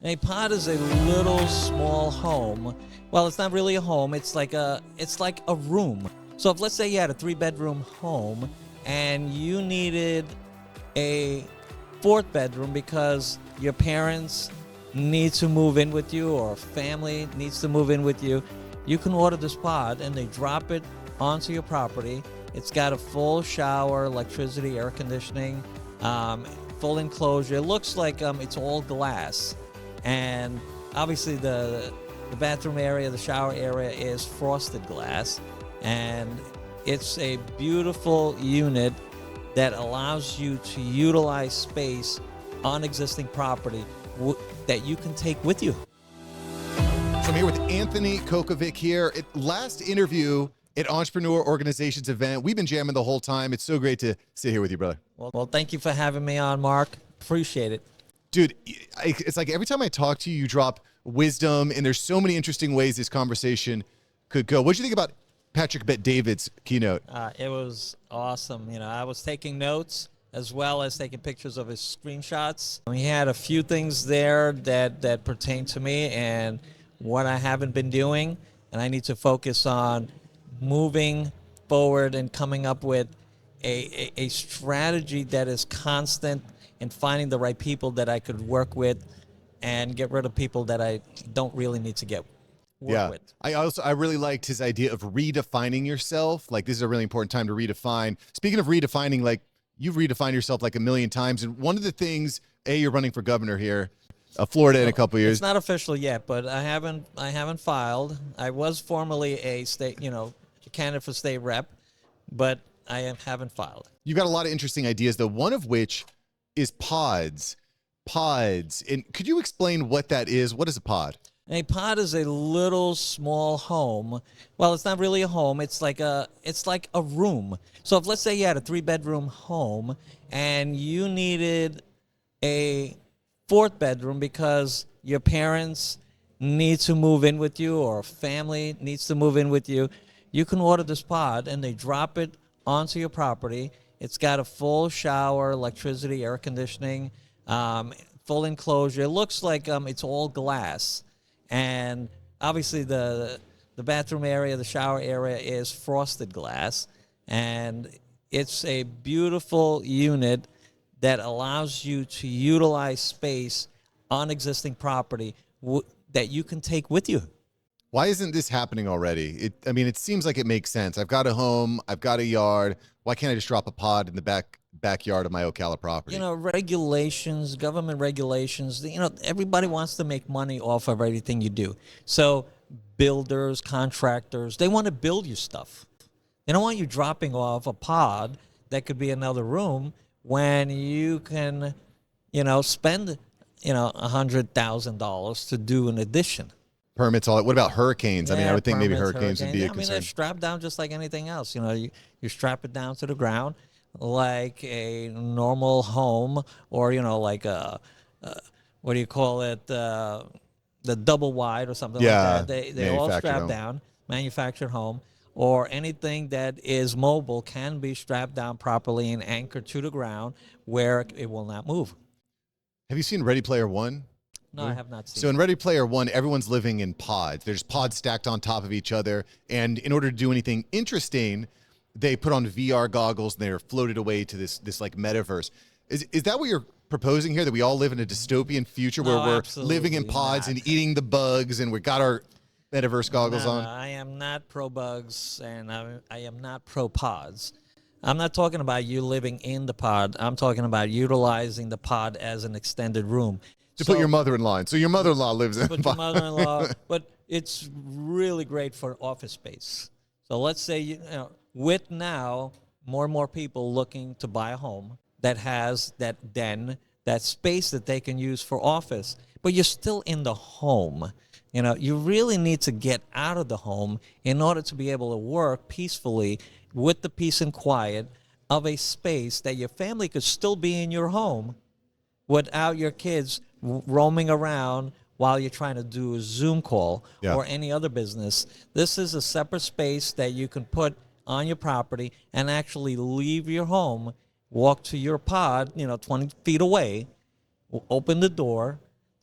A pod is a little small home. Well, it's not really a home. It's like a room. So if let's say you had a 3-bedroom home and you needed a 4th bedroom because your parents need to move in with you or family needs to move in with you, you can order this pod and they drop it onto your property. It's got a full shower, electricity, air conditioning, full enclosure. It looks like it's all glass. And obviously the bathroom area, the shower area is frosted glass. And it's a beautiful unit that allows you to utilize space on existing property that you can take with you. So I'm here with Anthony Kocovic here. Last interview at Entrepreneur Organizations event. We've been jamming the whole time. It's so great to sit here with you, brother. Well, thank you for having me on, Mark. Appreciate it. Dude, it's like every time I talk to you, you drop wisdom, and there's so many interesting ways this conversation could go. What did you think about Patrick Bet-David's keynote? It was awesome. I was taking notes as well as taking pictures of his screenshots. He had a few things there that pertain to me and what I haven't been doing, and I need to focus on moving forward and coming up with a strategy that is constant and finding the right people that I could work with and get rid of people that I don't really need to work with. I really liked his idea of redefining yourself. Like, this is a really important time to redefine. Speaking of redefining, like, you've redefined yourself like a million times. And one of the things, you're running for governor here, Florida in a couple of years. It's not official yet, but I haven't filed. I was formerly a state, a candidate for state rep, but I haven't filed. You've got a lot of interesting ideas, though, one of which is pods. And could you explain what that is? What is a pod? A pod is a little small home. Well, it's not really a home. It's like a room. So if let's say you had a 3-bedroom home and you needed a 4th bedroom because your parents need to move in with you or family needs to move in with you, you can order this pod and they drop it onto your property. It's got a full shower, electricity, air conditioning, full enclosure. It looks like it's all glass. And obviously the bathroom area, the shower area is frosted glass. And it's a beautiful unit that allows you to utilize space on existing property that you can take with you. Why isn't this happening already? It seems like it makes sense. I've got a home, I've got a yard. Why can't I just drop a pod in the backyard of my Ocala property? Regulations, government regulations, everybody wants to make money off of everything you do. So builders, contractors, they want to build you stuff. They don't want you dropping off a pod that could be another room when you can, spend, $100,000 to do an addition. Permits, all that. What about hurricanes? Yeah, I would think maybe hurricanes would be a concern. They're strapped down just like anything else. You strap it down to the ground like a normal home, or like a what do you call it? The double wide or something like that. They all strap down. Manufactured home, or anything that is mobile can be strapped down properly and anchored to the ground where it will not move. Have you seen Ready Player One? No, I have not seen. So in Ready Player One, everyone's living in pods. There's pods stacked on top of each other. And in order to do anything interesting, they put on VR goggles and they're floated away to this like metaverse. Is that what you're proposing here? That we all live in a dystopian future where we're living in pods and eating the bugs and we got our metaverse goggles on? No, I am not pro bugs and I am not pro pods. I'm not talking about you living in the pod. I'm talking about utilizing the pod as an extended room. To put your mother-in-law in. So your mother-in-law lives in your mother-in-law, but it's really great for office space. So let's say, with now more and more people looking to buy a home that has that space that they can use for office, but you're still in the home. You really need to get out of the home in order to be able to work peacefully with the peace and quiet of a space that your family could still be in your home without your kids roaming around while you're trying to do a Zoom call or any other business. This is a separate space that you can put on your property and actually leave your home, walk to your pod, 20 feet away, open the door,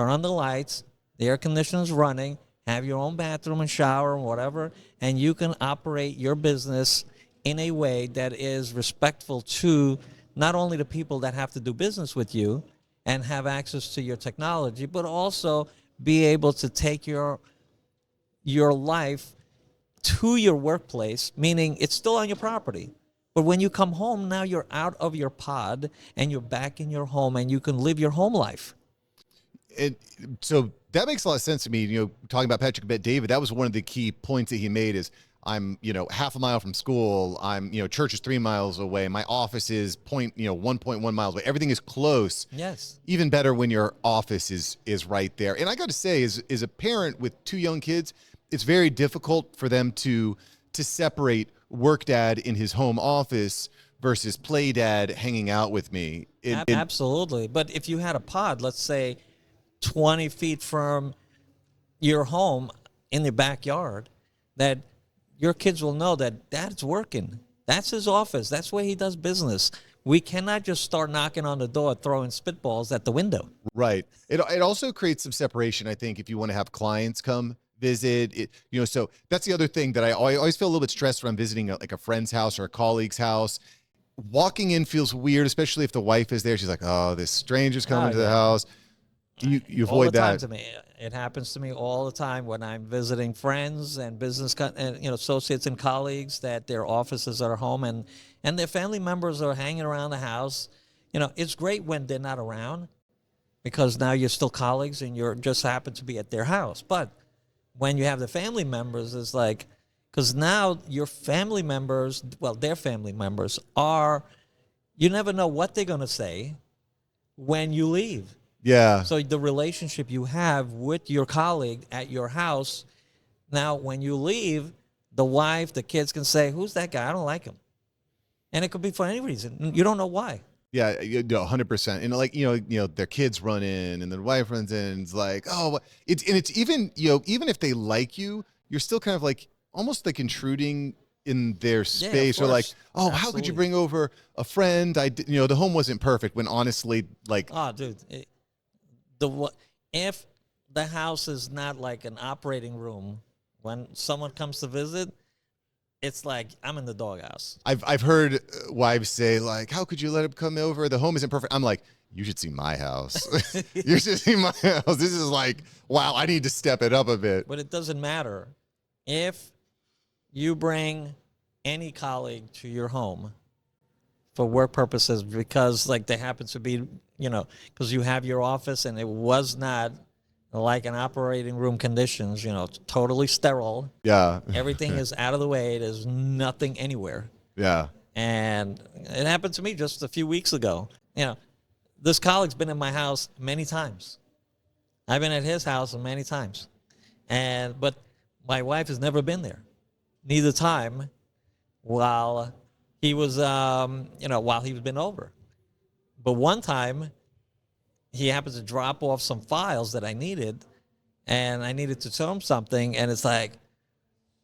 turn on the lights, the air conditioner's running, have your own bathroom and shower and whatever, and you can operate your business in a way that is respectful to not only the people that have to do business with you and have access to your technology, but also be able to take your life to your workplace, meaning it's still on your property. But when you come home, now you're out of your pod and you're back in your home and you can live your home life. So that makes a lot of sense to me. Talking about Patrick Bet David, that was one of the key points that he made is I'm, half a mile from school. I'm, church is 3 miles away. My office is 1.1 miles away. Everything is close. Yes. Even better when your office is right there. And I got to say, as a parent with 2 young kids, it's very difficult for them to separate work dad in his home office versus play dad hanging out with me. Absolutely. But if you had a pod, let's say 20 feet from your home in the backyard, that your kids will know that dad's working. That's his office. That's where he does business. We cannot just start knocking on the door, throwing spitballs at the window. Right. It also creates some separation, I think, if you want to have clients come visit it, so that's the other thing that I always feel a little bit stressed when I'm visiting a friend's house or a colleague's house. Walking in feels weird, especially if the wife is there. She's like, oh, this stranger's coming to the house. You avoid all the that. time to me. It happens to me all the time when I'm visiting friends and business associates and colleagues that their offices are home and their family members are hanging around the house. It's great when they're not around because now you're still colleagues and you're just happen to be at their house. But when you have the family members, it's like, because now your family members, well, their family members you never know what they're going to say when you leave. Yeah. So the relationship you have with your colleague at your house, now when you leave, the wife, the kids can say, who's that guy? I don't like him. And it could be for any reason. You don't know why. Yeah, 100%. And their kids run in and the wife runs in and it's like, oh, it's even, even if they like you, you're still kind of like almost like intruding in their space, or like, oh, Absolutely. how could you bring over a friend? The home wasn't perfect when honestly, like, oh, dude, if the house is not like an operating room, when someone comes to visit, it's like I'm in the doghouse. I've heard wives say like, how could you let him come over? The home isn't perfect. I'm like, you should see my house. You should see my house. This is like, wow, I need to step it up a bit. But it doesn't matter if you bring any colleague to your home for work purposes because like they happen to be, because you have your office and it was not like an operating room conditions, totally sterile. Yeah. Everything is out of the way. There's nothing anywhere. Yeah. And it happened to me just a few weeks ago. This colleague's been in my house many times. I've been at his house many times. But my wife has never been there. Neither time while he was, while he's been over. But one time, he happened to drop off some files that I needed, and I needed to tell him something, and it's like,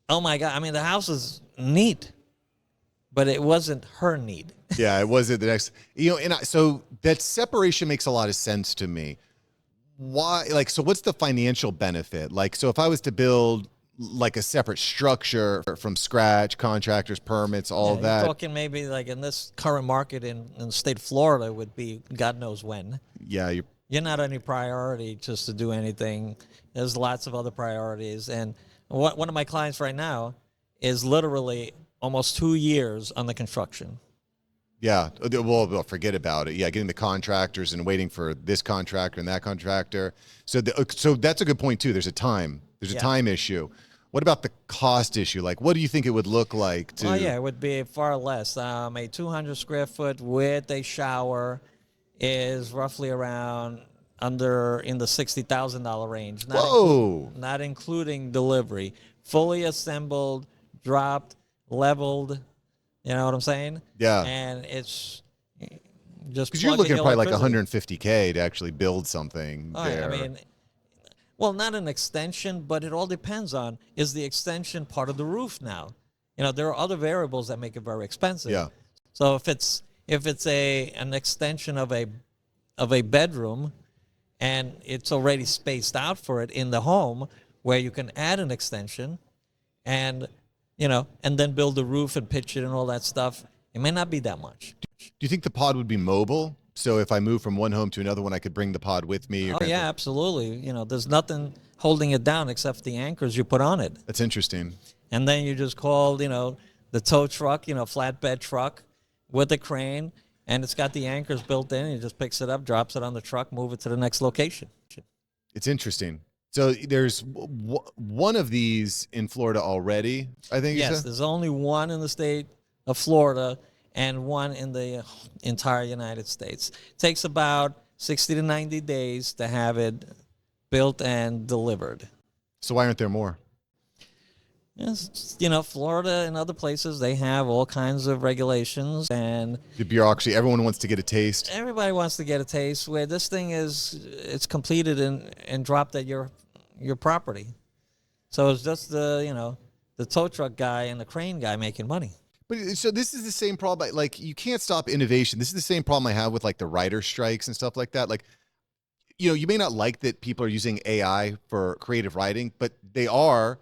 oh my God, I mean, the house is neat, but it wasn't her need. Yeah, it wasn't the next, so that separation makes a lot of sense to me. Why, so what's the financial benefit? So if I was to build like a separate structure from scratch, contractors, permits, all that. You're talking maybe like in this current market in the state of Florida would be God knows when. Yeah. You're not any priority just to do anything. There's lots of other priorities. And one of my clients right now is literally almost 2 years on the construction. Yeah. Well, forget about it. Yeah. Getting the contractors and waiting for this contractor and that contractor. So that's a good point too. There's a time issue. What about the cost issue? Like, what do you think it would look like to? Oh, yeah, it would be far less. A 200 square foot with a shower is roughly around in the $60,000 range. Not including delivery. Fully assembled, dropped, leveled. You know what I'm saying? Yeah. And it's just because you're looking at probably like $150K to actually build something there. I mean, well, not an extension, but it all depends on, is the extension part of the roof now? There are other variables that make it very expensive. Yeah. So if it's an extension of a bedroom, and it's already spaced out for it in the home, where you can add an extension and, and then build the roof and pitch it and all that stuff. It may not be that much. Do you think the pod would be mobile? So if I move from one home to another one, I could bring the pod with me? Oh yeah, absolutely. There's nothing holding it down except the anchors you put on it. That's interesting. And then you just call, the tow truck, flatbed truck with a crane, and it's got the anchors built in. He just picks it up, drops it on the truck, move it to the next location. It's interesting. So there's one of these in Florida already, I think. Yes, there's only one in the state of Florida and one in the entire United States. It takes about 60 to 90 days to have it built and delivered. So why aren't there more? Yes, Florida and other places, they have all kinds of regulations, and The bureaucracy, everyone wants to get a taste. everybody wants to get a taste. Where this thing it's completed and dropped at your property. So it's just the tow truck guy and the crane guy making money. But so this is the same problem. Like, you can't stop innovation. This is the same problem I have with like the writer strikes and stuff like that. Like, you may not like that people are using AI for creative writing, but they are.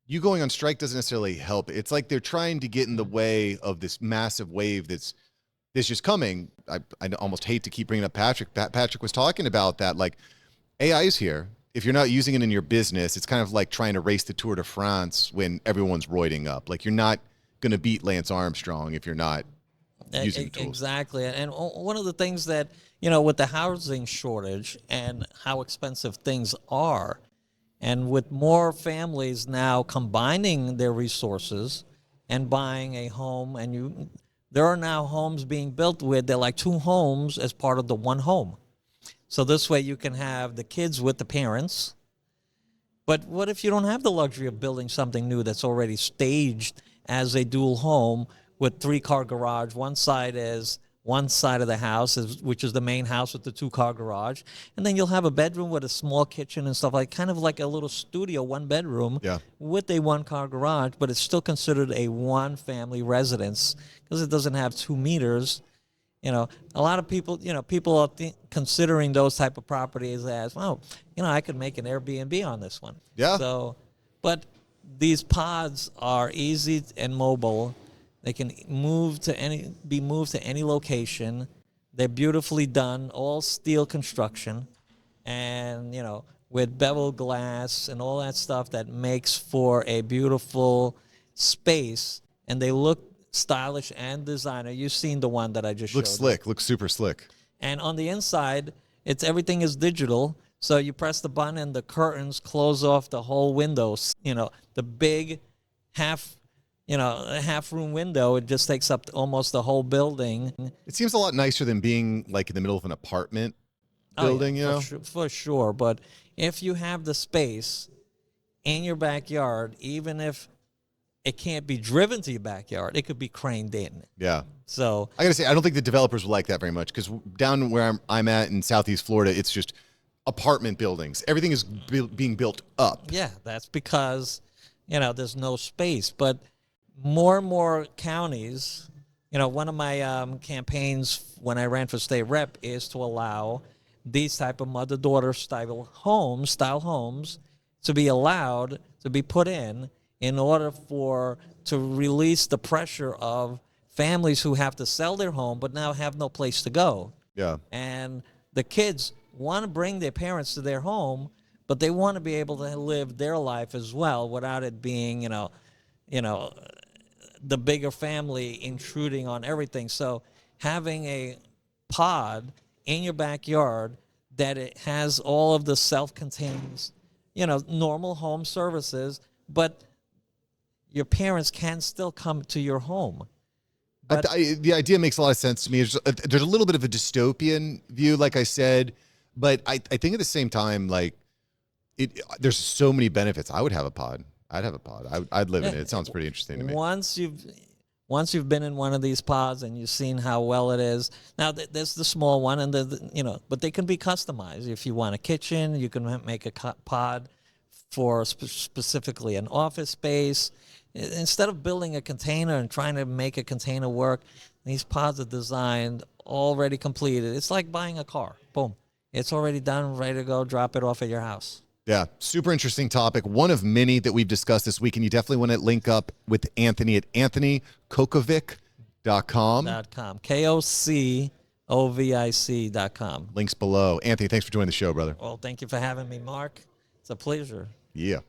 You going on strike doesn't necessarily help. It's like they're trying to get in the way of this massive wave that's just coming. I almost hate to keep bringing up Patrick. Patrick was talking about that. Like, AI is here. If you're not using it in your business, it's kind of like trying to race the Tour de France when everyone's roiding up. Like, you're not going to beat Lance Armstrong if you're not using tools. Exactly. And one of the things that, with the housing shortage and how expensive things are, and with more families now combining their resources and buying a home, and there are now homes being built where they're like two homes as part of the one home. So this way you can have the kids with the parents. But what if you don't have the luxury of building something new that's already staged as a dual home with 3-car garage? One side of the house, which is the main house with the 2-car garage. And then you'll have a bedroom with a small kitchen and stuff, like kind of like a little studio, 1-bedroom with a 1-car garage, but it's still considered a one-family residence because it doesn't have 2 meters. A lot of people, people are considering those type of properties as, well, I could make an Airbnb on this one. Yeah. So, but these pods are easy and mobile. They can be moved to any location. They're beautifully done, all steel construction, and with beveled glass and all that stuff that makes for a beautiful space. And they look stylish and designer. You've seen the one that I just showed. Looks slick. Looks super slick. And on the inside, everything is digital. So you press the button and the curtains close off the whole windows. The big a half-room window, it just takes up almost the whole building. It seems a lot nicer than being like in the middle of an apartment building, For sure. But if you have the space in your backyard, even if it can't be driven to your backyard, it could be craned in. Yeah. So I got to say, I don't think the developers will like that very much, because down where I'm at in Southeast Florida, it's just apartment buildings. Everything is being built up. Yeah, that's because, there's no space. But more and more counties, one of my campaigns when I ran for state rep is to allow these type of mother-daughter style homes to be allowed to be put in order to release the pressure of families who have to sell their home but now have no place to go. Yeah. And the kids want to bring their parents to their home, but they want to be able to live their life as well without it being, the bigger family intruding on everything. So having a pod in your backyard that it has all of the self-contained, normal home services, but your parents can still come to your home. But the idea makes a lot of sense to me. There's a little bit of a dystopian view, like I said, but I think at the same time, like, there's so many benefits. I would have a pod. I'd have a pod. I'd live in it. It sounds pretty interesting to me. Once you've been in one of these pods and you've seen how well it is. Now there's the small one, and but they can be customized. If you want a kitchen, you can make a pod for specifically an office space. Instead of building a container and trying to make a container work, these pods are designed already completed. It's like buying a car. Boom. it's already done, ready to go. Drop it off at your house. Yeah, super interesting topic. One of many that we've discussed this week, and you definitely want to link up with Anthony at anthonykocovic.com. KOCOVIC.com. Links below. Anthony, thanks for joining the show, brother. Well, thank you for having me, Mark. It's a pleasure. Yeah.